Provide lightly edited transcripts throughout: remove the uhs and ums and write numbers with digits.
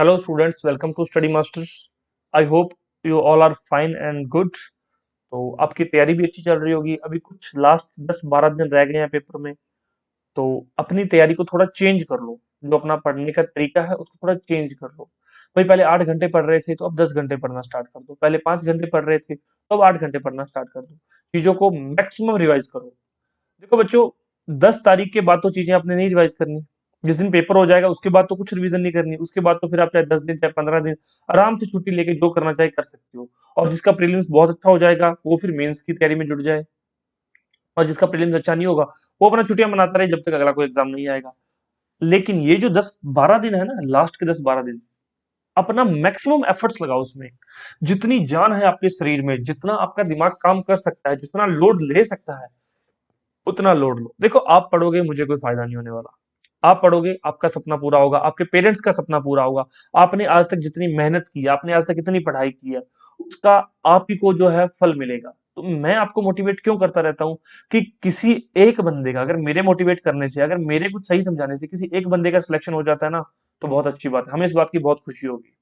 Hello students, welcome to Study Masters. I hope you all are fine and good. तो आपकी तैयारी भी अच्छी चल रही होगी। अभी कुछ लास्ट 10-12 दिन रह गए हैं पेपर में। तो अपनी तैयारी को थोड़ा चेंज कर लो। जो अपना पढ़ने का तरीका है उसको थोड़ा चेंज कर लो। भाई पहले 8 घंटे पढ़ रहे थे तो अब 10 घंटे पढ़ना स्टार्ट कर दो। पहले 5 घंटे पढ़ रहे थे तो अब 8 घंटे पढ़ना स्टार्ट कर दो। चीजों को मैक्सिमम रिवाइज करो। देखो बच्चों, 10 तारीख के बाद तो चीजें आपने नहीं रिवाइज करनी। जिस दिन पेपर हो जाएगा उसके बाद तो कुछ रिवीजन नहीं करनी। उसके बाद तो फिर आप चाहे 10 दिन चाहे 15 दिन आराम से छुट्टी लेके जो करना चाहे कर सकते हो। और जिसका प्रीलिम्स बहुत अच्छा हो जाएगा वो फिर मेंस की तैयारी में जुट जाए। और जिसका प्रीलिम्स अच्छा नहीं होगा वो अपना छुट्टियां मनाता रहे जब तक अगला कोई एग्जाम नहीं आएगा। लेकिन ये जो 10-12 दिन है ना, लास्ट के 10-12 दिन अपना मैक्सिमम एफर्ट्स लगाओ उसमें। जितनी जान है आपके शरीर में, जितना आपका दिमाग काम कर सकता है, जितना लोड ले सकता है उतना लोड लो। देखो, आप पढ़ोगे मुझे कोई फायदा नहीं होने वाला। आप पढ़ोगे आपका सपना पूरा होगा, आपके पेरेंट्स का सपना पूरा होगा। आपने आज तक जितनी मेहनत की है, आपने आज तक इतनी पढ़ाई की है, उसका आप ही को जो है फल मिलेगा। तो मैं आपको मोटिवेट क्यों करता रहता हूँ कि किसी एक बंदे का, अगर मेरे मोटिवेट करने से, अगर मेरे कुछ सही समझाने से किसी एक बंदे का सिलेक्शन हो जाता है ना, तो बहुत अच्छी बात है। हमें इस बात की बहुत खुशी होगी।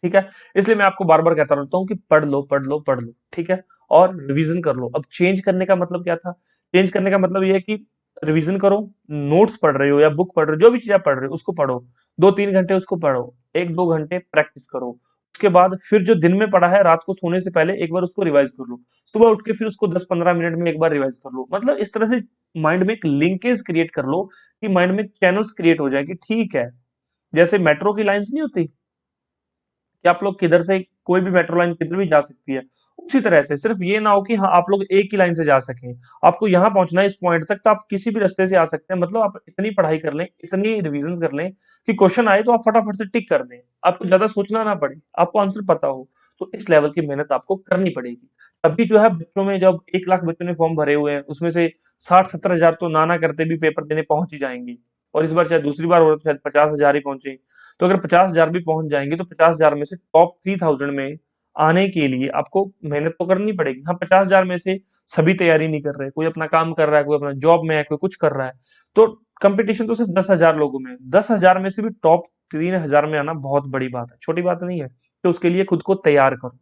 ठीक है। इसलिए मैं आपको बार बार कहता रहता हूँ कि पढ़ लो पढ़ लो पढ़ लो। ठीक है। और रिवीजन कर लो। अब चेंज करने का मतलब क्या था? चेंज करने का मतलब ये है कि रिवीजन करो। नोट्स पढ़ रहे हो या बुक पढ़ रहे हो, जो भी चीज आप पढ़ रहे हो उसको पढ़ो। 2-3 घंटे उसको पढ़ो। 1-2 घंटे प्रैक्टिस करो। उसके बाद फिर जो दिन में पढ़ा है रात को सोने से पहले एक बार उसको रिवाइज कर लो। सुबह उठ के फिर उसको 10-15 मिनट में एक बार रिवाइज कर लो। मतलब इस तरह से माइंड में एक लिंकेज क्रिएट कर लो कि माइंड में चैनल्स क्रिएट हो जाए कि ठीक है। जैसे मेट्रो की लाइंस नहीं होती कि आप लोग किधर से कोई भी मेट्रो लाइन किधर भी जा सकती है, उसी तरह से सिर्फ ये ना हो कि हाँ आप लोग एक ही लाइन से जा सकें। आपको यहाँ पहुंचना है इस पॉइंट तक, तो आप किसी भी रास्ते से आ सकते हैं। मतलब आप इतनी पढ़ाई कर लें, इतनी रिवीजन कर लें कि क्वेश्चन आए तो आप फटाफट से टिक कर दें। आपको ज्यादा सोचना ना पड़े, आपको आंसर पता हो। तो इस लेवल की मेहनत आपको करनी पड़ेगी। अभी जो है बच्चों में, जब 1 लाख बच्चों ने फॉर्म भरे हुए हैं उसमें से 60-70 हजार तो ना करते भी पेपर देने पहुंच ही जाएंगे। और इस बार चाहे दूसरी बार हो तो शायद 50 हजार ही पहुंचे। तो अगर 50 हजार भी पहुंच जाएंगे तो 50 हजार में से टॉप 3000 में आने के लिए आपको मेहनत तो करनी पड़ेगी। हाँ, 50 हजार में से सभी तैयारी नहीं कर रहे, कोई अपना काम कर रहा है, कोई अपना जॉब में है, कोई कुछ कर रहा है। तो कंपटीशन तो सिर्फ 10 हजार लोगों में है। 10 हजार में से भी टॉप 3000 में आना बहुत बड़ी बात है, छोटी बात नहीं है। तो उसके लिए खुद को तैयार करो।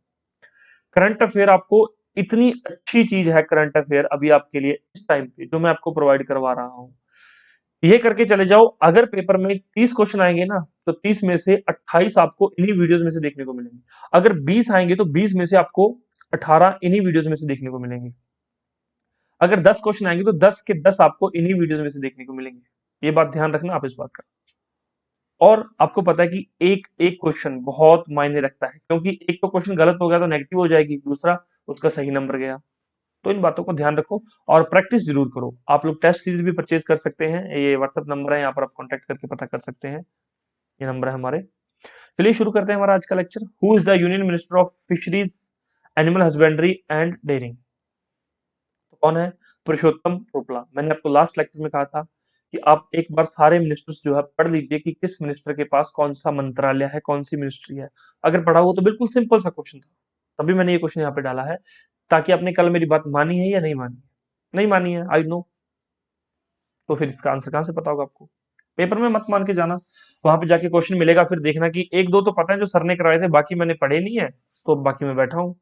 करंट अफेयर आपको, इतनी अच्छी चीज है करंट अफेयर अभी आपके लिए इस टाइम पे जो मैं आपको प्रोवाइड करवा रहा हूँ। ये करके चले जाओ। अगर पेपर में 30 क्वेश्चन आएंगे ना, तो 30 में से 28 आपको इन्हीं वीडियोस में से देखने को मिलेंगे। अगर 20 आएंगे तो 20 में से आपको 18 इन्हीं वीडियोस में से देखने को मिलेंगे। अगर 10 क्वेश्चन आएंगे तो 10 के 10 आपको इन्हीं वीडियोस में से देखने को मिलेंगे। ये बात ध्यान रखना आप इस बात का। और आपको पता है कि एक एक क्वेश्चन बहुत मायने रखता है, क्योंकि एक तो क्वेश्चन गलत हो गया तो नेगेटिव हो जाएगी, दूसरा उसका सही नंबर गया। तो इन बातों को ध्यान रखो और प्रैक्टिस जरूर करो। आप लोग टेस्ट सीरीज भी परचेज कर सकते हैं। ये व्हाट्सएप नंबर है, यहाँ पर आप कॉन्टैक्ट करके पता कर सकते हैं। ये नंबर है हमारे। चलिए शुरू करते हैं हमारा आज का lecture. Who is the union minister of fisheries, animal husbandry and dairying? तो कौन है? पुरुषोत्तम रूपाला। मैंने आपको लास्ट लेक्चर में कहा था कि आप एक बार सारे मिनिस्टर्स जो है पढ़ लीजिए कि किस मिनिस्टर के पास कौन सा मंत्रालय है, कौन सी मिनिस्ट्री है। अगर पढ़ा हो तो बिल्कुल सिंपल सा क्वेश्चन था, तभी मैंने ये क्वेश्चन यहाँ पे डाला है। ताकि आपने कल मेरी बात मानी है या नहीं मानी है? नहीं मानी है, आई नो। तो फिर इसका आंसर कहाँ से पता होगा आपको? पेपर में मत मान के जाना। वहां पे जाके क्वेश्चन मिलेगा, फिर देखना कि एक दो तो पता है जो सर ने कराए थे, बाकी मैंने पढ़े नहीं है, तो बाकी मैं बैठा हूँ।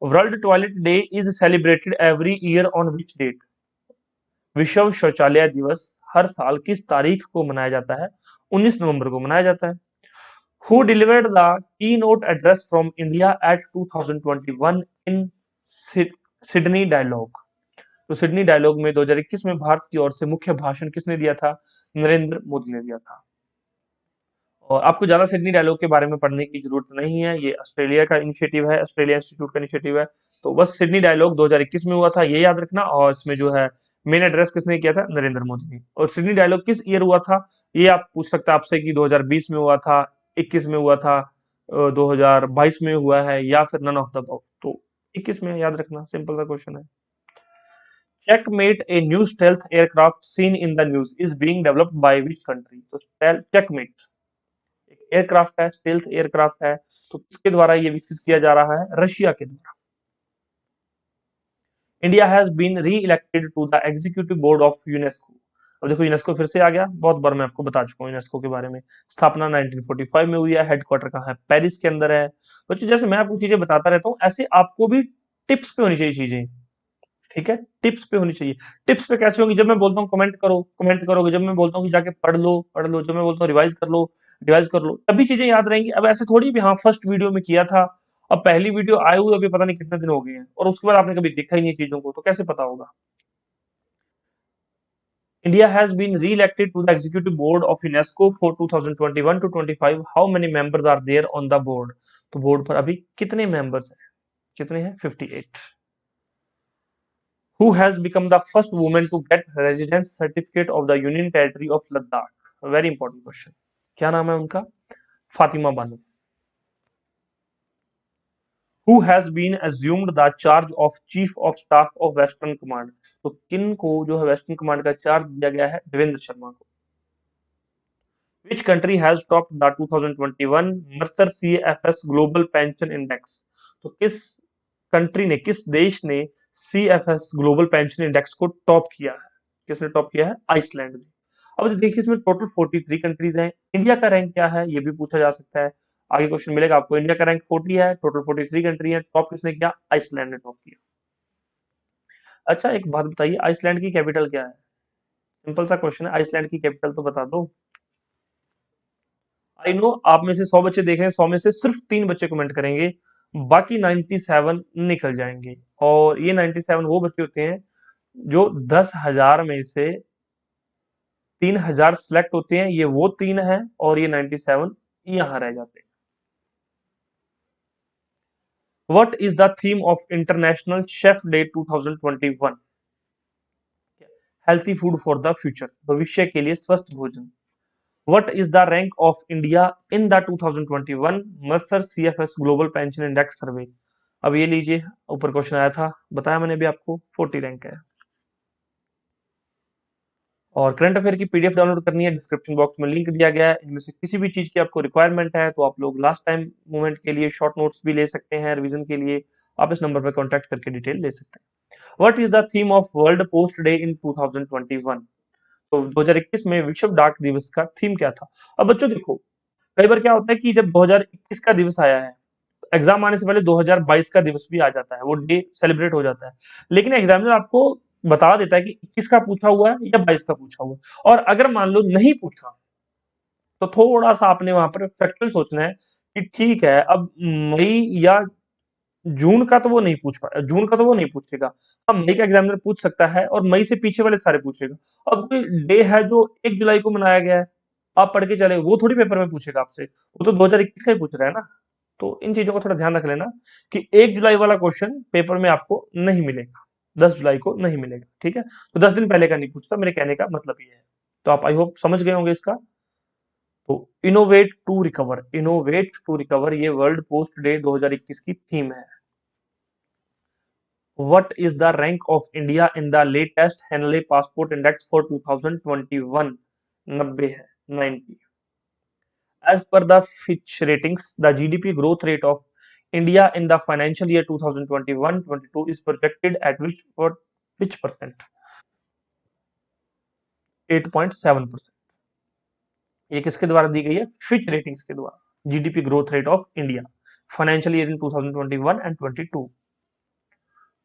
World toilet day is celebrated every year on which date? विश्व शौचालय दिवस हर साल किस तारीख को मनाया जाता है? 19 नवंबर को मनाया जाता है। Who delivered the keynote address from India at 2021 in Sydney Dialogue? तो सिडनी डायलॉग में 2021 में भारत की ओर से मुख्य भाषण किसने दिया था? नरेंद्र मोदी ने दिया था। और आपको ज्यादा सिडनी डायलॉग के बारे में पढ़ने की जरूरत नहीं है, ये ऑस्ट्रेलिया का इनिशिएटिव है, ऑस्ट्रेलिया इंस्टीट्यूट का इनिशिएटिव है। तो बस सिडनी डायलॉग 2021 में हुआ था, ये याद रखना। और इसमें जो है मेन एड्रेस किसने किया था? नरेंद्र मोदी ने। और सिडनी डायलॉग किस ईयर हुआ था? ये आप पूछ सकते हैं आपसे कि 2020 में हुआ था, 21 में हुआ था, 2022 में हुआ है, या फिर नन ऑफ द अबव। तो 21 में, याद रखना, सिंपल सा क्वेश्चन है। Checkmate, a new stealth aircraft seen in the news, is being developed by which country? तो Checkmate एक एयरक्राफ्ट है, स्टेल्थ एयरक्राफ्ट है। तो किसके द्वारा ये विकसित किया जा रहा है? रशिया के द्वारा। India has been reelected to the executive board of UNESCO. अब देखो यूनेस्को फिर से आ गया, बहुत बार मैं आपको बता चुका हूँ यूनेस्को के बारे में। स्थापना 1945 में हुई है, हेडक्वार्टर कहाँ है, पेरिस के अंदर है। बच्चों जैसे मैं आपको चीजें बताता रहता हूँ, ऐसे आपको भी टिप्स पे होनी चाहिए चीजें, ठीक है, टिप्स पे होनी चाहिए। टिप्स पे कैसे होंगी, जब मैं बोलता हूँ कमेंट करो, कमेंट करोगे, जब मैं बोलता हूँ कि जाके पढ़ लो, पढ़ लो, जब मैं बोलता हूँ रिवाइज कर लो, रिवाइज कर लो, तभी चीजें याद रहेंगी। अब ऐसे थोड़ी भी हाँ फर्स्ट वीडियो में किया था, अब पहली वीडियो आए हुए अभी पता नहीं कितने दिन हो गए हैं, और उसके बाद आपने कभी देखा ही नहीं चीजों को, तो कैसे पता होगा। India has been re-elected to the executive board of UNESCO for 2021 to 25. How many members are there on the board? तो बोर्ड पर अभी कितने मेंबर्स हैं, कितने हैं, 58। Who has become the first woman to get residence certificate of the Union Territory of Ladakh? A very important question. क्या नाम है उनका, Fatima Bano. Who has been assumed the charge of Chief of Staff of Western Command? तो किन को जो है western command का चार्ज दिया गया है, देवेंद्र शर्मा को। Which country has topped the 2021 Mercer CFS Global Pension Index? तो किस कंट्री ने, किस देश ने CFS ग्लोबल पेंशन इंडेक्स को टॉप किया है, किसने टॉप किया है, आइसलैंड ने। अब देखिए इसमें टोटल 43 कंट्रीज हैं, इंडिया का रैंक क्या है ये भी पूछा जा सकता है, आगे क्वेश्चन मिलेगा आपको। इंडिया का रैंक 40 है, टोटल 43 कंट्री है, टॉप किसने किया, आइसलैंड ने टॉप किया। अच्छा एक बात बताइए, आइसलैंड की कैपिटल क्या है, सिंपल सा क्वेश्चन है, आइसलैंड की कैपिटल तो बता दो। आई नो आप में से 100 बच्चे देख रहे हैं, 100 में से सिर्फ 3 बच्चे कमेंट करेंगे, बाकी 97 निकल जाएंगे। और ये 97 वो बच्चे होते हैं जो 10,000 में से 3,000 सिलेक्ट होते हैं, ये वो 3 हैं, और ये 97 यहाँ रह जाते हैं। What is the theme of international chef day 2021? Healthy food for the future, भविष्य के लिए स्वस्थ भोजन। What is the rank of India in the 2021 Mercer CFS Global Pension Index Survey? अब ये लीजिए, ऊपर क्वेश्चन आया था, बताया मैंने अभी आपको, 40 रैंक है। और करंट अफेयर की पीडीएफ डाउनलोड करनी है, डिस्क्रिप्शन बॉक्स में लिंक दिया गया है, इनमें से किसी भी चीज की आपको रिक्वायरमेंट है तो आप लोग लास्ट टाइम मूवमेंट के लिए शॉर्ट नोट्स भी ले सकते हैं, रिवीजन के लिए आप इस नंबर पर कॉन्टैक्ट करके डिटेल ले सकते हैं। What is the theme of world post day in 2021? तो 2021 में विश्व डाक दिवस का थीम क्या था। अब बच्चों देखो, कई बार क्या होता है कि जब 2021 का दिवस आया है, एग्जाम आने से पहले 2022 का दिवस भी आ जाता है, वो डे सेलिब्रेट हो जाता है, लेकिन एग्जामिनर आपको बता देता है कि 21 का पूछा हुआ है या 22 का पूछा हुआ है। और अगर मान लो नहीं पूछा, तो थोड़ा सा आपने वहां पर फैक्चुअल सोचना है कि ठीक है, अब मई या जून का तो वो नहीं पूछ पा, जून का तो वो नहीं पूछेगा, अब मई का एग्जामिनर पूछ सकता है, और मई से पीछे वाले सारे पूछेगा। अब कोई डे है जो 1 जुलाई को मनाया गया है, आप पढ़ के चले, वो थोड़ी पेपर में पूछेगा आपसे, वो तो 2021 का ही पूछ रहा है ना। तो इन चीजों का थोड़ा ध्यान रख लेना कि 1 जुलाई वाला क्वेश्चन पेपर में आपको नहीं मिलेगा, 10 जुलाई को नहीं मिलेगा, ठीक है। तो 10 दिन पहले का नहीं पूछता, मेरे कहने का मतलब ये है। तो आप आई होप समझ गए होंगे इसका। तो इनोवेट टू रिकवर ये वर्ल्ड पोस्ट डे 2021 की थीम है। What is the rank of India in the latest Henley Passport Index for 2021? 90 है, 90। As per the Fitch ratings, the GDP growth rate of India in the financial year 2021-22 is projected at which percent? 8.7%। ये किसके द्वारा दी गई है, Fitch ratings के द्वारा। GDP growth rate of India financial year in 2021 and 22।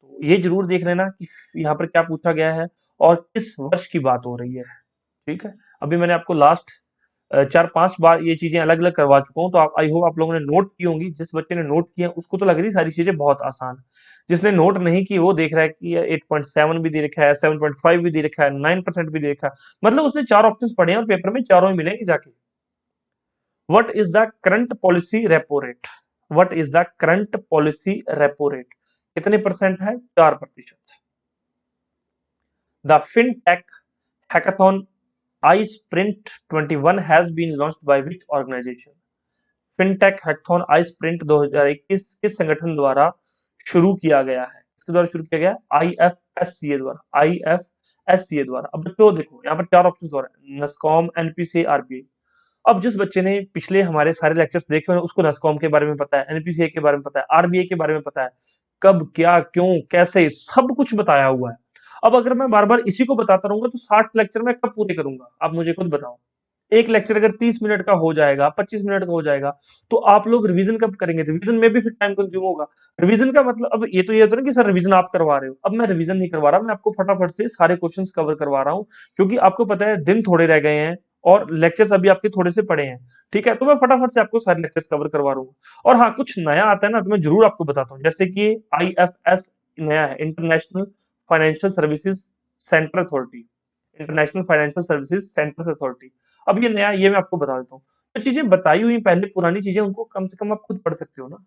तो ये जरूर देख लेना कि यहाँ पर क्या पूछा गया है और किस वर्ष की बात हो रही है, ठीक है। अभी मैंने आपको लास्ट 4-5 बार ये चीजें अलग अलग करवा चुका हूँ, तो आप आई होप आप लोगों ने नोट की होंगी। जिस बच्चे ने नोट किया उसको तो लग रही सारी चीजें बहुत आसान, जिसने नोट नहीं की वो देख रहा है कि 8.7 भी दे रखा है, 7.5 भी दे रखा है, 9% भी दे रखा है, मतलब उसने 4 ऑप्शन पढ़े हैं और पेपर में चारों ही मिलेंगे जाके। What is the current policy repo rate? What is the current policy repo rate? कितने परसेंट है, 4%। The fintech hackathon iSprint 21 has been launched by which organization? Fintech hackathon iSprint 2021 किस संगठन द्वारा शुरू किया गया है, इसके द्वारा शुरू किया गया IFSCA द्वारा, IFSCA द्वारा। अब बच्चों देखो यहाँ पर 4 ऑप्शन हो रहे हैं, नस्कॉम, एनपीसीए, आरबीआई। अब जिस बच्चे ने पिछले हमारे सारे लेक्चर्स देखे हैं उसको नस्कॉम के बारे में पता है, एनपीसीए के बारे में पता है, आरबीआई के बारे में पता है, कब क्या क्यों कैसे सब कुछ बताया हुआ है। अब अगर मैं बार बार इसी को बताता रहूंगा तो 60 लेक्चर मैं कब पूरे करूंगा, आप मुझे खुद बताओ। एक लेक्चर अगर 30 मिनट का हो जाएगा, 25 मिनट का हो जाएगा, तो आप लोग रिवीजन कब करेंगे? रिवीजन में भी फिर टाइम कंज्यूम होगा। रिवीजन का मतलब अब ये होता है ना कि सर रिवीजन आप करवा रहे हो, अब मैं रिवीजन नहीं करवा रहा, मैं आपको फटाफट से सारे क्वेश्चंस कवर करवा रहा हूँ, क्योंकि आपको पता है दिन थोड़े रह गए हैं और लेक्चर्स अभी आपके थोड़े से पड़े हैं। ठीक है, तो मैं फटाफट से आपको सारे लेक्चर्स कवर करवा रहा हूँ। और हाँ, कुछ नया आता है ना तो मैं जरूर आपको बताता हूँ, जैसे कि IFS नया है, international financial services centre authority, international financial services centres authority. अब ये नया, ये मैं आपको बता देता हूँ। जो चीजें बताई हुई पहले पुरानी चीजें, उनको कम से कम आप खुद पढ़ सकते हो ना।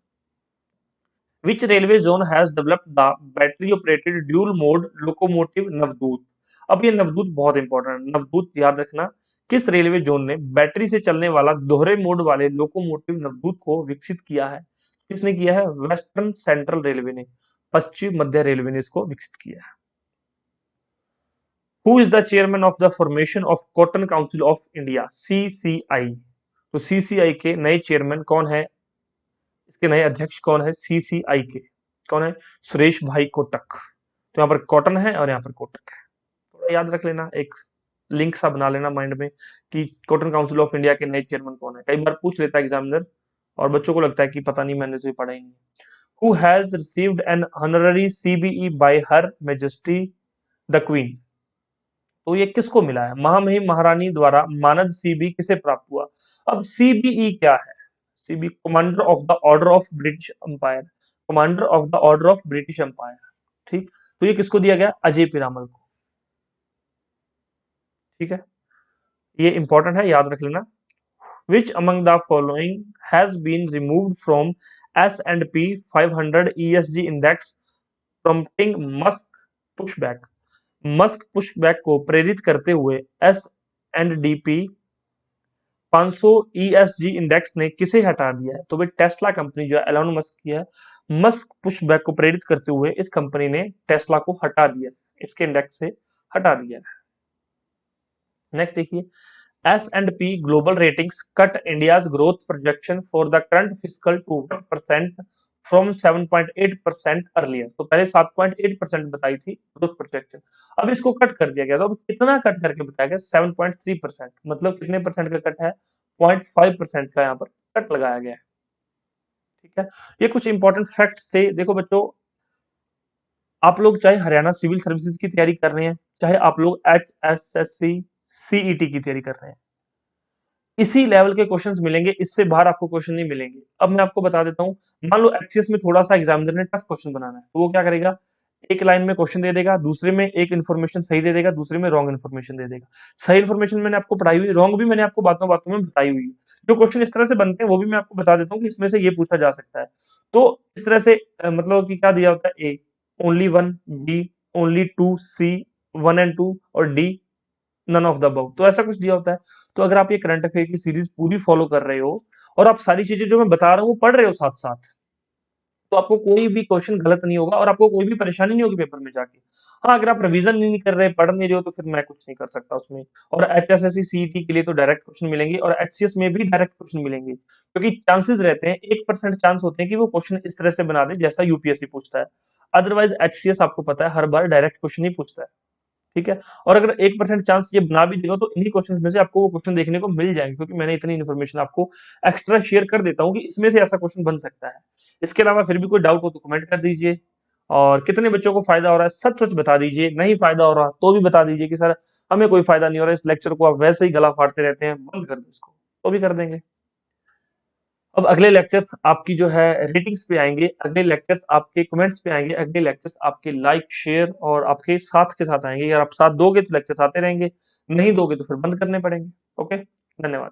Which railway zone has developed the battery operated dual mode locomotive Navdoot. अब ये नवदूत बहुत इंपॉर्टेंट है, नवदूत याद रखना। किस रेलवे जोन ने बैटरी से चलने वाला दोहरे मोड वाले लोकोमोटिव नवदूत को विकसित किया है? किसने किया है? वेस्टर्न सेंट्रल रेलवे ने, पश्चिम मध्य रेलवे ने इसको विकसित किया है। Who is the chairman of the formation of cotton council of India, CCI? तो CCI के नए चेयरमैन कौन है, इसके नए अध्यक्ष कौन है CCI के? कौन है? सुरेश भाई कोटक। तो यहाँ पर कॉटन है और यहाँ पर कोटक है, थोड़ा याद रख लेना, एक लिंक सा बना लेना माइंड में कि कॉटन काउंसिल ऑफ इंडिया के नए चेयरमैन कौन है। कई बार पूछ लेता है एग्जामिनर और बच्चों को लगता है कि पता नहीं, मैंने तो ये पढ़ा ही नहीं। Who has received an honorary CBE bye her majesty the queen? तो ये किसको मिला है? महामहिम महारानी द्वारा मानद CB किसे प्राप्त हुआ? अब CBE क्या है? CB commander of the order of British Empire, commander of the order of British Empire. ठीक, तो ये किसको दिया गया? अजय पीरामल को। ठीक है, ये इंपॉर्टेंट है, याद रख लेना। Which among the following has been removed from S&P 500 ESG index prompting Musk pushback? Musk pushback को प्रेरित करते हुए S&P 500 ESG इंडेक्स ने किसे हटा दिया है? तो भाई टेस्ला कंपनी जो है एलोन मस्क की है, मस्क पुशबैक को प्रेरित करते हुए इस कंपनी ने टेस्ला को हटा दिया, इसके इंडेक्स से हटा दिया। नेक्स्ट देखिए, S&P global ratings cut India's growth projection for the current fiscal to 1% from 7.8% earlier. तो पहले 7.8% बताई थी ग्रोथ प्रोजेक्शन, अब इसको कट कर दिया गया। तो अब कितना कट करके बताया गया? 7.3%। मतलब कितने परसेंट का कट है? 0.5% का यहाँ पर कट लगाया गया है। ठीक है, ये कुछ इंपॉर्टेंट फैक्ट्स थे। देखो बच्चों, आप लोग चाहे हरियाणा सिविल सर्विसेज की तैयारी कर रहे हैं, चाहे आप लोग HSSC CET की तैयारी कर रहे हैं, इसी लेवल के क्वेश्चंस मिलेंगे, इससे बाहर आपको क्वेश्चन नहीं मिलेंगे। अब मैं आपको बता देता हूँ, मान लो HCS में थोड़ा सा एग्जामिनर ने टफ क्वेश्चन बनाना है, तो वो क्या करेगा? एक लाइन में क्वेश्चन दे देगा, दूसरे में एक इन्फॉर्मेशन सही दे देगा, दूसरे में रॉन्ग इन्फॉर्मेशन दे देगा। सही इन्फॉर्मेशन मैंने आपको पढ़ाई हुई, रॉन्ग भी मैंने आपको बातों बातों में बताई हुई है। जो क्वेश्चन इस तरह से बनते हैं वो भी मैं आपको बता देता हूँ कि इसमें से ये पूछा जा सकता है। तो इस तरह से मतलब कि क्या दिया होता है? A only 1, B only 2, C 1 and 2 और D none of the above. तो ऐसा कुछ दिया होता है। तो अगर आप ये करंट अफेयर की सीरीज पूरी फॉलो कर रहे हो और आप सारी चीजें जो मैं बता रहा हूँ वो पढ़ रहे हो साथ साथ, तो आपको कोई भी क्वेश्चन गलत नहीं होगा और आपको कोई भी परेशानी नहीं होगी पेपर में जाके। हाँ, अगर आप रिवीजन नहीं कर रहे, पढ़ नहीं रहे हो, तो फिर मैं कुछ नहीं कर सकता उसमें। और HSSC CET के लिए तो डायरेक्ट क्वेश्चन मिलेंगे और HCS में भी डायरेक्ट क्वेश्चन मिलेंगे, क्योंकि चांसेस रहते हैं, 1% चांस होते हैं कि वो क्वेश्चन इस तरह से बना दे जैसा UPSC पूछता है। अदरवाइज HCS आपको पता है हर बार डायरेक्ट क्वेश्चन ही पूछता है। ठीक है, और अगर 1% चांस ये बना भी देगा तो इन्हीं क्वेश्चंस में से आपको वो क्वेश्चन देखने को मिल जाएंगे, क्योंकि मैंने इतनी इन्फॉर्मेशन आपको एक्स्ट्रा शेयर कर देता हूँ कि इसमें से ऐसा क्वेश्चन बन सकता है। इसके अलावा फिर भी कोई डाउट हो तो कमेंट कर दीजिए, और कितने बच्चों को फायदा हो रहा है सच सच बता दीजिए, नहीं फायदा हो रहा तो भी बता दीजिए कि सर हमें कोई फायदा नहीं हो रहा, इस लेक्चर को आप वैसे ही गला फाड़ते रहते हैं, बंद कर दो इसको, तो भी कर देंगे। अब अगले लेक्चर्स आपकी जो है रेटिंग्स पे आएंगे, अगले लेक्चर्स आपके कमेंट्स पे आएंगे, अगले लेक्चर्स आपके लाइक शेयर और आपके साथ के साथ आएंगे। अगर आप साथ दोगे तो लेक्चर्स आते रहेंगे, नहीं दोगे तो फिर बंद करने पड़ेंगे। ओके, धन्यवाद।